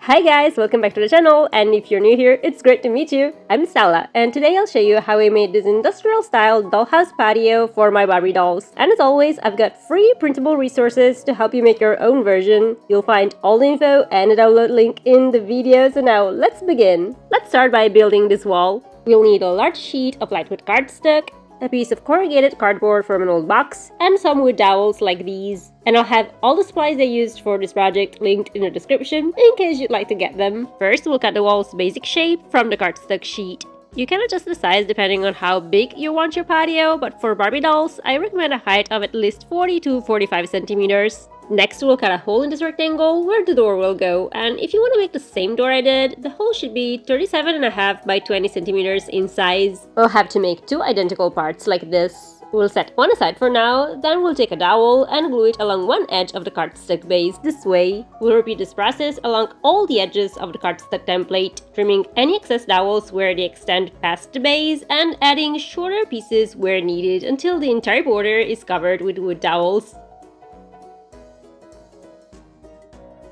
Hi guys, welcome back to the channel, and if you're new here, it's great to meet you. I'm Stella, and today I'll show you how I made this industrial style dollhouse patio for my Barbie dolls. And as always, I've got free printable resources to help you make your own version. You'll find all the info and a download link in the video, so now let's begin. Let's start by building this wall. We'll need a large sheet of lightweight cardstock, a piece of corrugated cardboard from an old box, and some wood dowels like these. And I'll have all the supplies I used for this project linked in the description in case you'd like to get them. First, we'll cut the wall's basic shape from the cardstock sheet. You can adjust the size depending on how big you want your patio, but for Barbie dolls, I recommend a height of at least 40 to 45 centimeters. Next, we'll cut a hole in this rectangle where the door will go, and if you want to make the same door I did, the hole should be 37.5 by 20 centimeters in size. We'll have to make two identical parts like this. We'll set one aside for now, then we'll take a dowel and glue it along one edge of the cardstock base this way. We'll repeat this process along all the edges of the cardstock template, trimming any excess dowels where they extend past the base and adding shorter pieces where needed until the entire border is covered with wood dowels.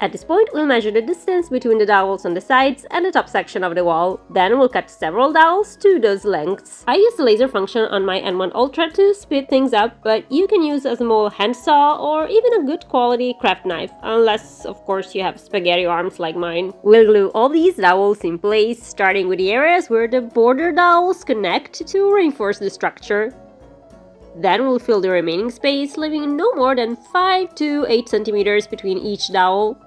At this point, we'll measure the distance between the dowels on the sides and the top section of the wall. Then we'll cut several dowels to those lengths. I use the laser function on my N1 Ultra to speed things up, but you can use a small handsaw or even a good quality craft knife, unless of course you have spaghetti arms like mine. We'll glue all these dowels in place, starting with the areas where the border dowels connect to reinforce the structure. Then we'll fill the remaining space, leaving no more than 5 to 8 centimeters between each dowel.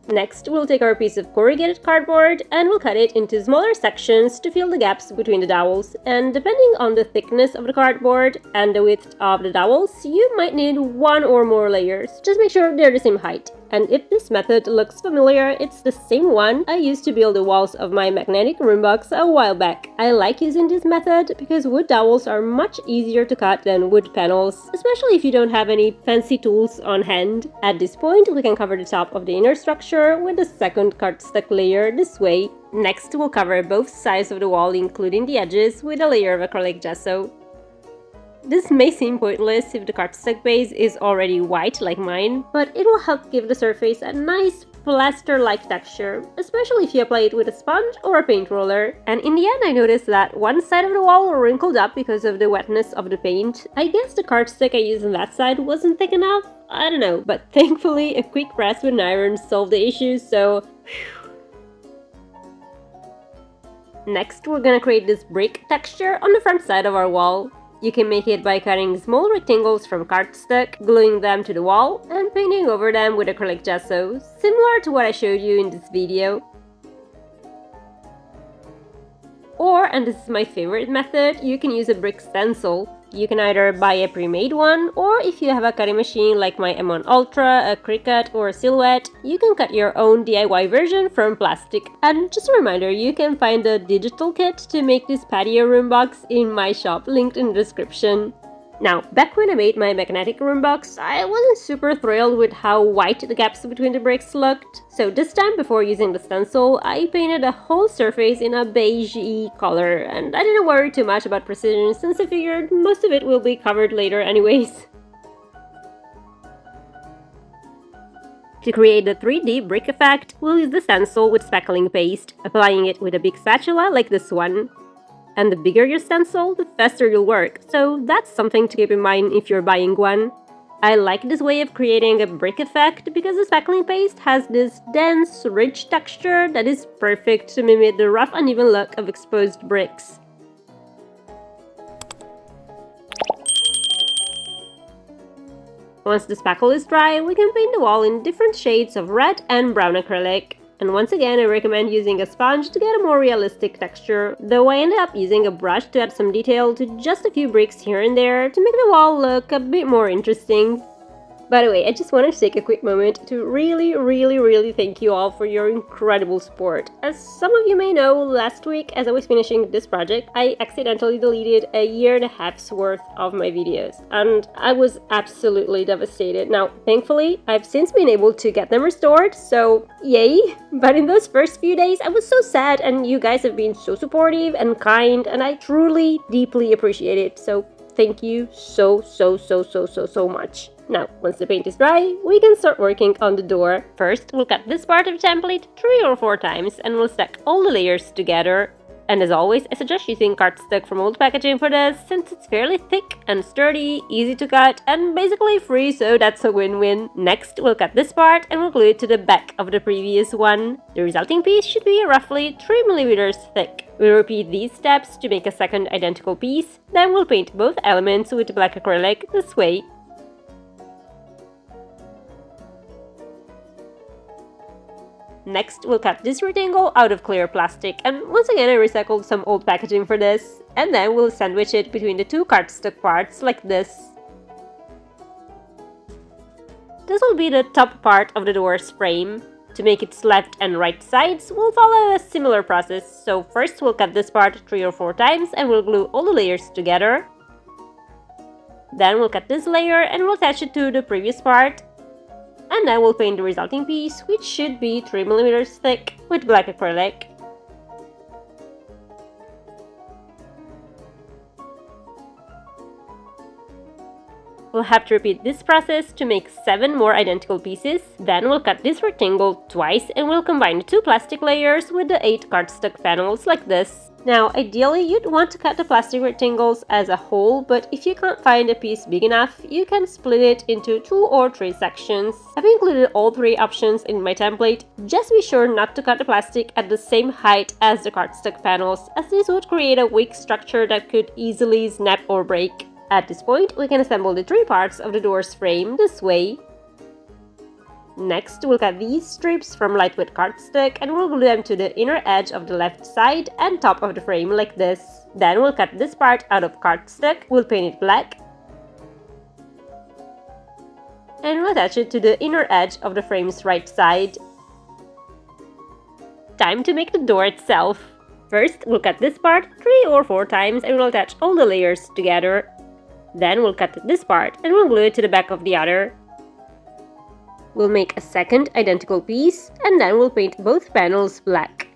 Next, we'll take our piece of corrugated cardboard and we'll cut it into smaller sections to fill the gaps between the dowels. And depending on the thickness of the cardboard and the width of the dowels, you might need one or more layers. Just make sure they're the same height. And if this method looks familiar, it's the same one I used to build the walls of my magnetic room box a while back. I like using this method because wood dowels are much easier to cut than wood panels, especially if you don't have any fancy tools on hand. At this point, we can cover the top of the inner structure with the second cardstock layer this way. Next, we'll cover both sides of the wall, including the edges, with a layer of acrylic gesso. This may seem pointless if the cardstock base is already white like mine, but it will help give the surface a nice plaster-like texture, especially if you apply it with a sponge or a paint roller. And in the end, I noticed that one side of the wall wrinkled up because of the wetness of the paint. I guess the cardstock I used on that side wasn't thick enough? I don't know, but thankfully a quick press with an iron solved the issue, so next, we're gonna create this brick texture on the front side of our wall. You can make it by cutting small rectangles from cardstock, gluing them to the wall, and painting over them with acrylic gesso, similar to what I showed you in this video. Or, and this is my favorite method, you can use a brick stencil. You can either buy a pre-made one, or if you have a cutting machine like my M1 Ultra, a Cricut, or a Silhouette, you can cut your own DIY version from plastic. And just a reminder, you can find the digital kit to make this patio room box in my shop, linked in the description. Now, back when I made my magnetic room box, I wasn't super thrilled with how white the gaps between the bricks looked. So this time, before using the stencil, I painted the whole surface in a beige-y color, and I didn't worry too much about precision since I figured most of it will be covered later anyways. To create the 3D brick effect, we'll use the stencil with speckling paste, applying it with a big spatula like this one. And the bigger your stencil, the faster you'll work, so that's something to keep in mind if you're buying one. I like this way of creating a brick effect because the speckling paste has this dense, rich texture that is perfect to mimic the rough, uneven look of exposed bricks. Once the speckle is dry, we can paint the wall in different shades of red and brown acrylic. And once again, I recommend using a sponge to get a more realistic texture, though I ended up using a brush to add some detail to just a few bricks here and there to make the wall look a bit more interesting. By the way, I just wanted to take a quick moment to really thank you all for your incredible support. As some of you may know, last week as I was finishing this project, I accidentally deleted a year and a half's worth of my videos, and I was absolutely devastated. Now, thankfully, I've since been able to get them restored, so yay! But in those first few days, I was so sad, and you guys have been so supportive and kind, and I truly, deeply appreciate it, so thank you so much. Now, once the paint is dry, we can start working on the door. First, we'll cut this part of the template 3 or 4 times and we'll stack all the layers together. And as always, I suggest using cardstock from old packaging for this, since it's fairly thick and sturdy, easy to cut, and basically free, so that's a win-win. Next, we'll cut this part and we'll glue it to the back of the previous one. The resulting piece should be roughly 3 millimeters thick. We'll repeat these steps to make a second identical piece, then we'll paint both elements with black acrylic this way. Next, we'll cut this rectangle out of clear plastic, and once again I recycled some old packaging for this, and then we'll sandwich it between the 2 cardstock parts like this. This will be the top part of the door's frame. To make its left and right sides, we'll follow a similar process, so first we'll cut this part 3 or 4 times and we'll glue all the layers together. Then we'll cut this layer and we'll attach it to the previous part. And then we'll paint the resulting piece, which should be 3 millimeters thick, with black acrylic. We'll have to repeat this process to make 7 more identical pieces. Then we'll cut this rectangle twice and we'll combine the 2 plastic layers with the 8 cardstock panels like this. Now, ideally, you'd want to cut the plastic rectangles as a whole, but if you can't find a piece big enough, you can split it into 2 or 3 sections. I've included all 3 options in my template. Just be sure not to cut the plastic at the same height as the cardstock panels, as this would create a weak structure that could easily snap or break. At this point, we can assemble the 3 parts of the door's frame this way. Next, we'll cut these strips from lightweight cardstock and we'll glue them to the inner edge of the left side and top of the frame like this. Then we'll cut this part out of cardstock, we'll paint it black, and we'll attach it to the inner edge of the frame's right side. Time to make the door itself. First, we'll cut this part 3 or 4 times and we'll attach all the layers together. Then we'll cut this part and we'll glue it to the back of the other. We'll make a second identical piece and then we'll paint both panels black.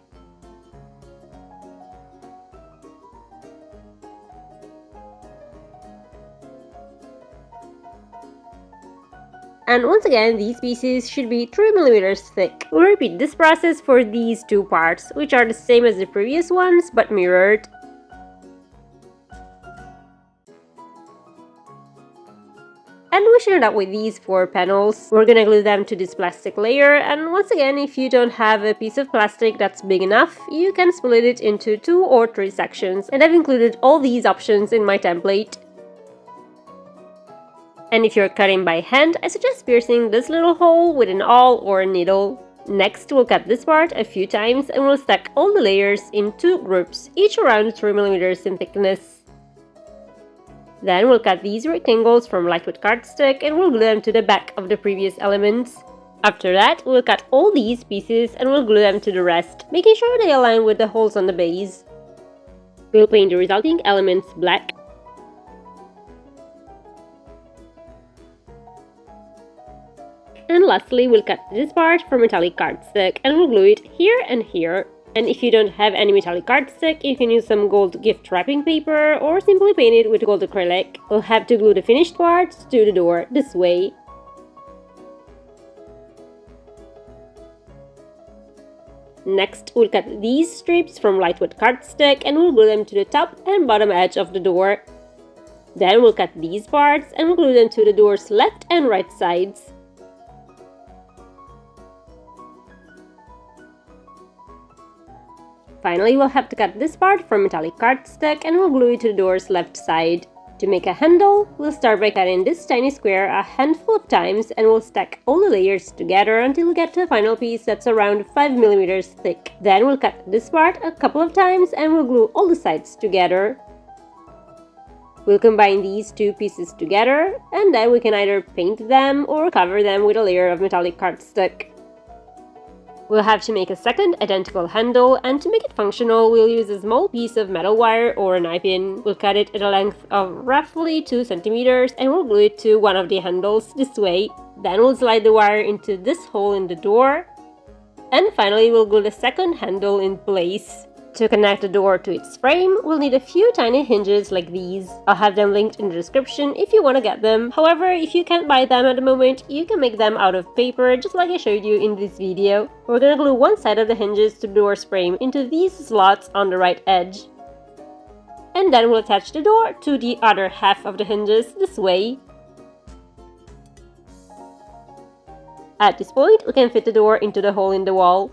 And once again, these pieces should be 3 millimeters thick. We'll repeat this process for these 2 parts, which are the same as the previous ones but mirrored. And we should end up with these 4 panels. We're gonna glue them to this plastic layer, and once again, if you don't have a piece of plastic that's big enough, you can split it into 2 or 3 sections, and I've included all these options in my template. And if you're cutting by hand, I suggest piercing this little hole with an awl or a needle. Next, we'll cut this part a few times and we'll stack all the layers in 2 groups, each around 3 millimeters in thickness. Then we'll cut these rectangles from lightweight cardstock and we'll glue them to the back of the previous elements. After that, we'll cut all these pieces and we'll glue them to the rest, making sure they align with the holes on the base. We'll paint the resulting elements black. And lastly, we'll cut this part from metallic cardstock and we'll glue it here and here. And if you don't have any metallic cardstock, you can use some gold gift wrapping paper or simply paint it with gold acrylic. We'll have to glue the finished parts to the door this way. Next, we'll cut these strips from lightweight cardstock and we'll glue them to the top and bottom edge of the door. Then we'll cut these parts and we'll glue them to the door's left and right sides. Finally, we'll have to cut this part from metallic cardstock and we'll glue it to the door's left side. To make a handle, we'll start by cutting this tiny square a handful of times and we'll stack all the layers together until we get to a final piece that's around 5 millimeters thick. Then we'll cut this part a couple of times and we'll glue all the sides together. We'll combine these 2 pieces together and then we can either paint them or cover them with a layer of metallic cardstock. We'll have to make a second identical handle, and to make it functional, we'll use a small piece of metal wire or a knife pin. We'll cut it at a length of roughly 2 centimeters and we'll glue it to one of the handles this way. Then we'll slide the wire into this hole in the door. And finally, we'll glue the second handle in place. To connect the door to its frame, we'll need a few tiny hinges like these. I'll have them linked in the description if you want to get them. However, if you can't buy them at the moment, you can make them out of paper just like I showed you in this video. We're gonna glue one side of the hinges to the door's frame into these slots on the right edge. And then we'll attach the door to the other half of the hinges this way. At this point, we can fit the door into the hole in the wall.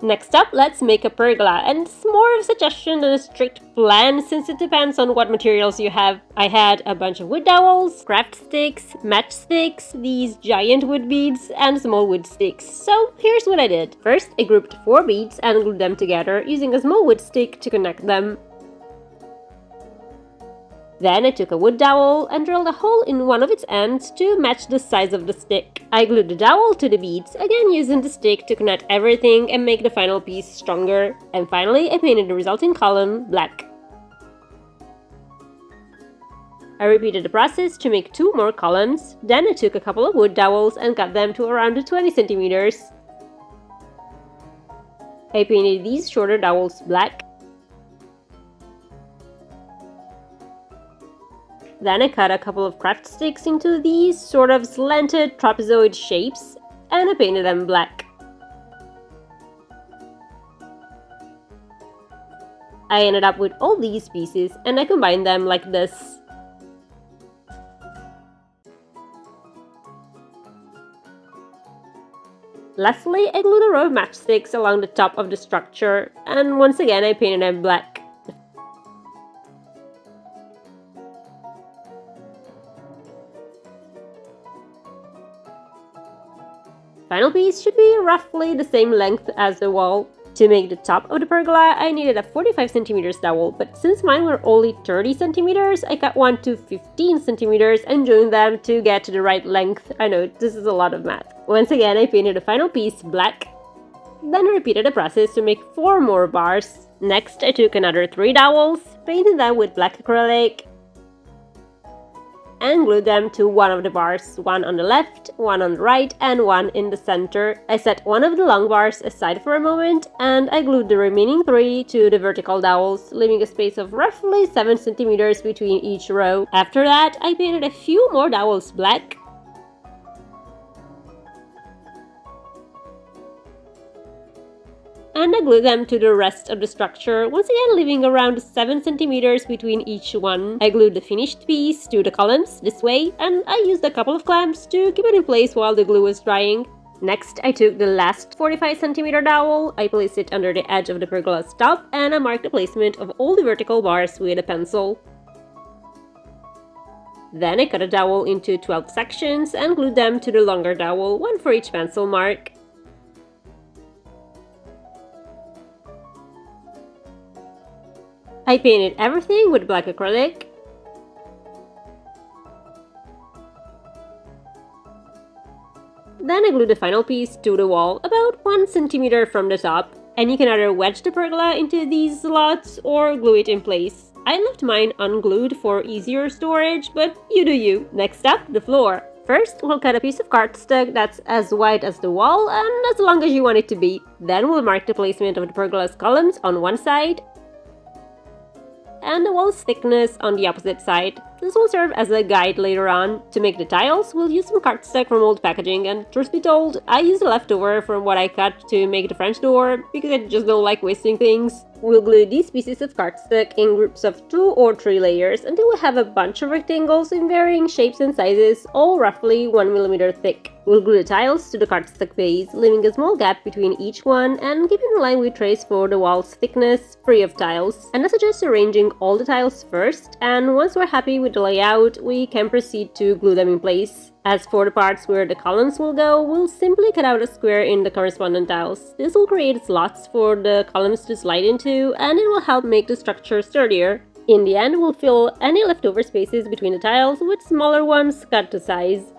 Next up, let's make a pergola, and it's more of a suggestion than a strict plan since it depends on what materials you have. I had a bunch of wood dowels, craft sticks, matchsticks, these giant wood beads, and small wood sticks. So here's what I did. First, I grouped 4 beads and glued them together using a small wood stick to connect them. Then I took a wood dowel and drilled a hole in one of its ends to match the size of the stick. I glued the dowel to the beads, again using the stick to connect everything and make the final piece stronger. And finally, I painted the resulting column black. I repeated the process to make 2 more columns. Then I took a couple of wood dowels and cut them to around 20 centimeters. I painted these shorter dowels black. Then I cut a couple of craft sticks into these sort of slanted trapezoid shapes, and I painted them black. I ended up with all these pieces, and I combined them like this. Lastly, I glued a row of matchsticks along the top of the structure, and once again I painted them black. Final piece should be roughly the same length as the wall. To make the top of the pergola, I needed a 45 centimeters dowel, but since mine were only 30 centimeters, I cut one to 15 centimeters and joined them to get to the right length. I know, this is a lot of math. Once again, I painted the final piece black, then repeated the process to make 4 more bars. Next, I took another 3 dowels, painted them with black acrylic, and glued them to one of the bars, one on the left, one on the right, and one in the center. I set one of the long bars aside for a moment, and I glued the remaining 3 to the vertical dowels, leaving a space of roughly 7 centimeters between each row. After that, I painted a few more dowels black, and I glued them to the rest of the structure, once again leaving around 7 centimeters between each one. I glued the finished piece to the columns this way, and I used a couple of clamps to keep it in place while the glue was drying. Next, I took the last 45 centimeter dowel, I placed it under the edge of the pergola's top, and I marked the placement of all the vertical bars with a pencil. Then I cut a dowel into 12 sections and glued them to the longer dowel, one for each pencil mark. I painted everything with black acrylic. Then I glued the final piece to the wall, about 1 centimeter from the top. And you can either wedge the pergola into these slots or glue it in place. I left mine unglued for easier storage, but you do you. Next up, the floor. First, we'll cut a piece of cardstock that's as wide as the wall and as long as you want it to be. Then we'll mark the placement of the pergola's columns on one side, and the wall's thickness on the opposite side. This will serve as a guide later on. To make the tiles, we'll use some cardstock from old packaging, and truth be told, I used the leftover from what I cut to make the French door because I just don't like wasting things. We'll glue these pieces of cardstock in groups of 2 or 3 layers until we have a bunch of rectangles in varying shapes and sizes, all roughly 1 millimeter thick. We'll glue the tiles to the cardstock base, leaving a small gap between each one and keeping the line we trace for the wall's thickness free of tiles. And I suggest arranging all the tiles first, and once we're happy with the layout, we can proceed to glue them in place. As for the parts where the columns will go, we'll simply cut out a square in the corresponding tiles. This will create slots for the columns to slide into, and it will help make the structure sturdier. In the end, we'll fill any leftover spaces between the tiles with smaller ones cut to size.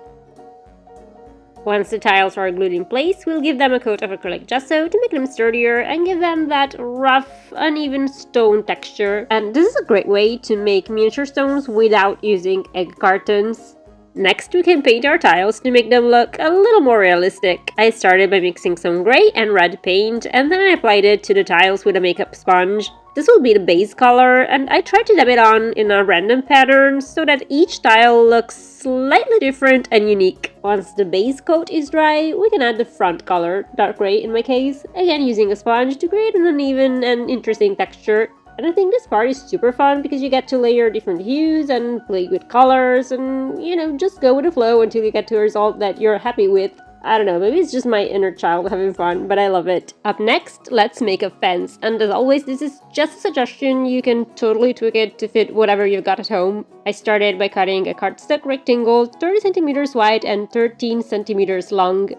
Once the tiles are glued in place, we'll give them a coat of acrylic gesso to make them sturdier and give them that rough, uneven stone texture. And this is a great way to make miniature stones without using egg cartons. Next, we can paint our tiles to make them look a little more realistic. I started by mixing some gray and red paint, and then I applied it to the tiles with a makeup sponge. This will be the base color, and I tried to dab it on in a random pattern so that each tile looks slightly different and unique. Once the base coat is dry, we can add the front color, dark gray in my case, again using a sponge to create an uneven and interesting texture. And I think this part is super fun because you get to layer different hues and play with colors and, just go with the flow until you get to a result that you're happy with. I don't know, maybe it's just my inner child having fun, but I love it. Up next, let's make a fence. And as always, this is just a suggestion. You can totally tweak it to fit whatever you've got at home. I started by cutting a cardstock rectangle 30 centimeters wide and 13 centimeters long.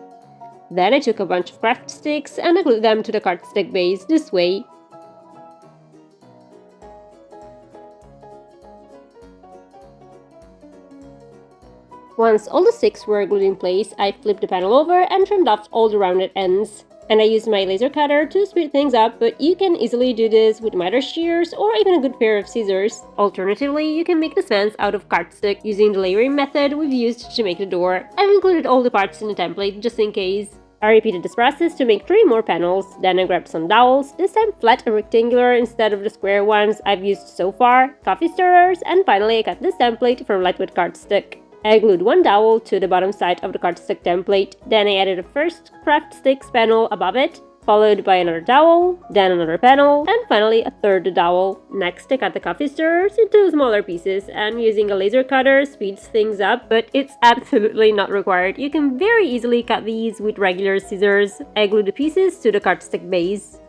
Then I took a bunch of craft sticks and I glued them to the cardstock base this way. Once all the sticks were glued in place, I flipped the panel over and trimmed off all the rounded ends. And I used my laser cutter to speed things up, but you can easily do this with miter shears or even a good pair of scissors. Alternatively, you can make the fence out of cardstock using the layering method we've used to make the door. I've included all the parts in the template just in case. I repeated this process to make 3 more panels, then I grabbed some dowels, this time flat and rectangular instead of the square ones I've used so far, coffee stirrers, and finally I cut this template from lightweight cardstock. I glued one dowel to the bottom side of the cardstock template, then I added a first craft sticks panel above it, followed by another dowel, then another panel, and finally a third dowel. Next, I cut the coffee stirrers into smaller pieces, and using a laser cutter speeds things up, but it's absolutely not required. You can very easily cut these with regular scissors. I glued the pieces to the cardstock base.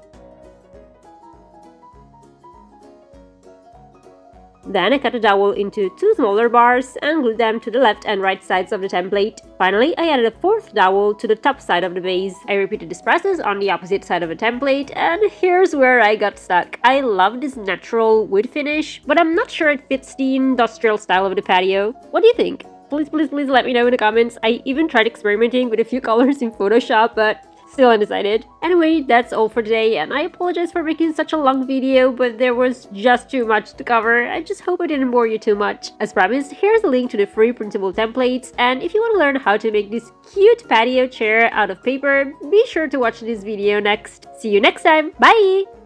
Then I cut the dowel into 2 smaller bars and glued them to the left and right sides of the template. Finally, I added a 4th dowel to the top side of the base. I repeated this process on the opposite side of the template, and here's where I got stuck. I love this natural wood finish, but I'm not sure it fits the industrial style of the patio. What do you think? Please let me know in the comments. I even tried experimenting with a few colors in Photoshop, but still undecided. Anyway, that's all for today, and I apologize for making such a long video, but there was just too much to cover. I just hope I didn't bore you too much. As promised, here's a link to the free printable templates, and if you want to learn how to make this cute patio chair out of paper, be sure to watch this video next. See you next time. Bye!